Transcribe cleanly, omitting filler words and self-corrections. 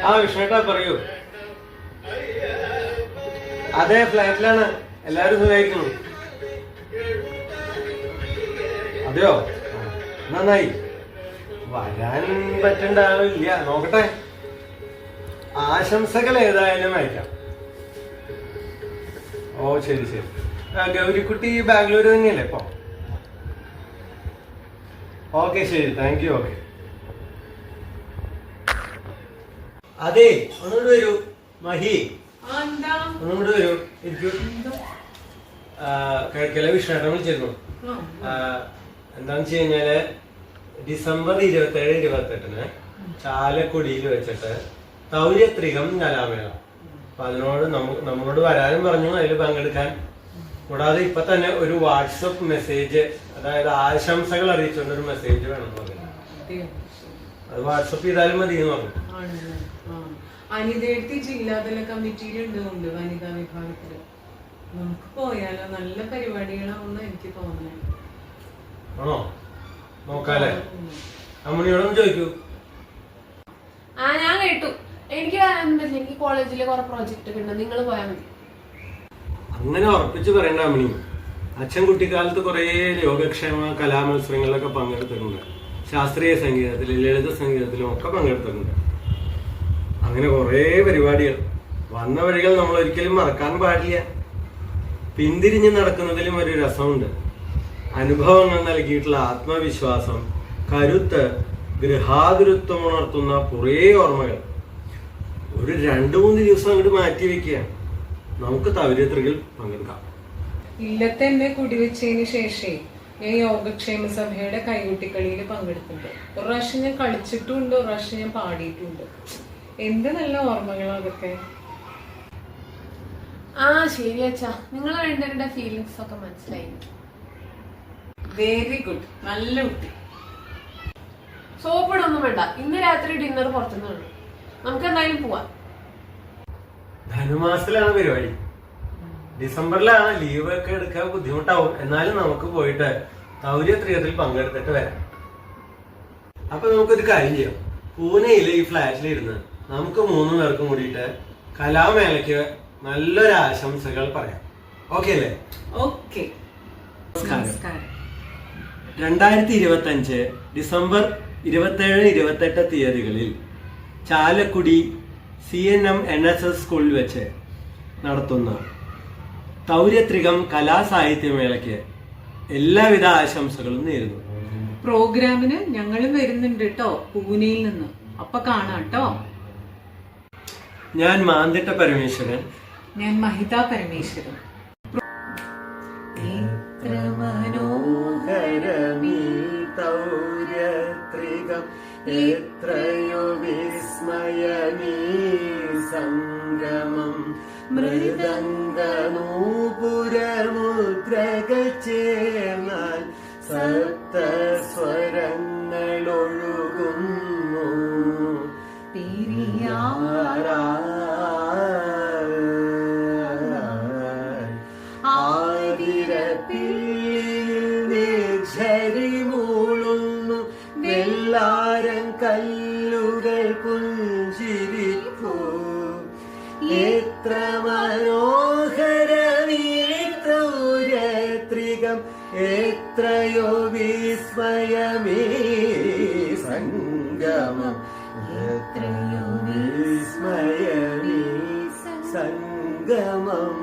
ആ വിഷ്ണുട്ടാ പറയൂ. അതെ, ഫ്ലാറ്റിലാണ്. എല്ലാരും സുഖമായിരിക്കുന്നു. അതെയോ? നന്നായി. വരാൻ പറ്റണ്ടാവില്ല, നോക്കട്ടെ. ആശംസകൾ ഏതായാലും അയക്കാം. ഓ ശരി ശരി. ഗൗരിക്കുട്ടി ബാംഗ്ലൂർ തന്നെയല്ലേ ഇപ്പൊ? ഓക്കെ ശരി, താങ്ക് യു. ഓക്കെ. അതെ, ഒന്നുകൂടെ വരൂ. മഹി, ഒന്നുകൂടെ വരൂ. ഇരിക്കൂ. കിഴക്കലെ വിഷ്ണുട്ടൻ വിളിച്ചിരുന്നു. എന്താന്ന് വെച്ച് കഴിഞ്ഞാല് ഡിസംബർ 27-28 ചാലക്കുടിയിൽ വെച്ചിട്ട് തൗര്യത്രികം കലാമേള. അപ്പൊ അതിനോട് നമ്മളോട് വരാനും പറഞ്ഞു, അതിൽ പങ്കെടുക്കാൻ. കൂടാതെ ഇപ്പൊ തന്നെ ഒരു വാട്സപ്പ് മെസ്സേജ്, അതായത് ആശംസകൾ അറിയിച്ചുകൊണ്ട് ഒരു മെസ്സേജ് വേണമെന്ന് പറഞ്ഞു. അത് വാട്സപ്പ് ചെയ്താലും മതി എന്ന് പറഞ്ഞു. അനിതേർത്തി ജില്ലാതല കമ്മിറ്റിയിലുണ്ട് വനിതാ വിഭാഗത്തില്. നമുക്ക് പോയാലോ? നല്ല പരിപാടികളാണെന്ന് എനിക്ക് തോന്നുന്നത്. ആണോ? നോക്കാല്ലേ? അമ്മണിയോടൊന്ന് ചോദിക്കൂ. ഞാൻ കേട്ടു. എനിക്ക് വരാനൊന്നും പറ്റില്ല. എനിക്ക് കോളേജിലെ കുറെ പ്രോജക്റ്റ് ഉണ്ട്. നിങ്ങൾ പോയാൽ മതി. അങ്ങനെ ഉറപ്പിച്ച് പറയണ്ട അമ്മണി. അച്ഛൻ കുട്ടിക്കാലത്ത് കുറെ യോഗക്ഷേമ കലാമത്സരങ്ങളിലൊക്കെ പങ്കെടുത്തിട്ടുണ്ട്. ശാസ്ത്രീയ സംഗീതത്തിലും ലളിത സംഗീതത്തിലും ഒക്കെ പങ്കെടുത്തിട്ടുണ്ട്. അങ്ങനെ കുറെ പരിപാടികൾ, വന്ന വഴികൾ നമ്മൾ ഒരിക്കലും മറക്കാൻ പാടില്ല. പിന്തിരിഞ്ഞ് നടക്കുന്നതിലും ഒരു രസമുണ്ട്. അനുഭവങ്ങൾ നൽകിയിട്ടുള്ള ആത്മവിശ്വാസം, കരുത്ത്, ഗൃഹാതുരത്വം ഉണർത്തുന്ന കുറേ ഓർമ്മകൾ ഒരു 2-3 ദിവസം അങ്ങോട്ട് മാറ്റി വെക്കുക. നമുക്ക് തൗര്യത്രികിൽ പങ്കെടുക്കാം. ഇല്ലത്തെ എന്നെ കുടിവെച്ചതിന് ശേഷം ഞാൻ യോഗക്ഷേമ സഭയുടെ കൈകുട്ടിക്കളിയിൽ പങ്കെടുത്തിട്ടുണ്ട്. ഒരു പ്രാവശ്യം ഞാൻ കളിച്ചിട്ടുണ്ട്, ഒരു പ്രാവശ്യം ഞാൻ പാടിയിട്ടുണ്ട്. എന്ത് നല്ല ഓർമ്മകളാ അതൊക്കെ. ശരി അച്ഛാ, നിങ്ങൾ രണ്ടുപേരുടെ ഫീലിങ്സ് ഒക്കെ മനസ്സിലായി. വെരി ഗുഡ്, നല്ല കുട്ടി. സോപ്പിടൊന്നും വേണ്ട. ഇന്ന് രാത്രി ഡിന്നർ പുറത്തുനിന്നാണ്. നമുക്ക് എന്തായാലും പോവാം. ധനുമാസത്തിലാണ് പരിപാടി. ഡിസംബറിലാണ്. ലീവ് ഒക്കെ എടുക്കാൻ ബുദ്ധിമുട്ടാവും. എന്നാലും നമുക്ക് പോയിട്ട് തൗര്യത്രികത്തിൽ പങ്കെടുത്തിട്ട് വരാം. അപ്പൊ നമുക്കൊരു കാര്യം ചെയ്യാം. പൂനെയിലെ ഈ ഫ്ലാറ്റിലിരുന്ന് നമുക്ക് 3 പേർക്കും കൂടിയിട്ട് കലാമേളയ്ക്ക് നല്ലൊരു ആശംസകൾ പറയാം. ഓക്കെ അല്ലേ? ഓക്കെ. നമസ്കാരം. 2025 ഡിസംബർ 27-28 തീയതികളിൽ ചാലക്കുടി CNM NSS സ്കൂളിൽ വെച്ച് നടത്തുന്ന തൗര്യത്രികം കലാസാഹിത്യമേളയ്ക്ക് എല്ലാവിധ ആശംസകളും നേരുന്നു. പ്രോഗ്രാമിന് ഞങ്ങളും വരുന്നുണ്ട് കേട്ടോ, പൂനെയിൽ നിന്ന്. അപ്പൊ കാണാം കേട്ടോ. ഞാൻ മാന്തിട്ട പരമേശ്വരൻ. ഞാൻ മഹിത പരമേശ്വരൻ. തൗര്യത്രികം എത്രയോ വിസ്മയമീ സംഗമം, മൃദംഗനൂപുരമുദ്രകൾ ചേർന്നാൽ സപ്തസ്വരങ്ങൾ ഒഴുകുന്നു. ൂളുന്നു വെള്ളാരം കല്ലുകൾ പുഞ്ചിരിപ്പൂ. എത്ര മനോഹരമീ തൗര്യത്രികം, എത്രയോ വിസ്മയമീ സംഗമം, എത്രയോ വിസ്മയമീ സംഗമം.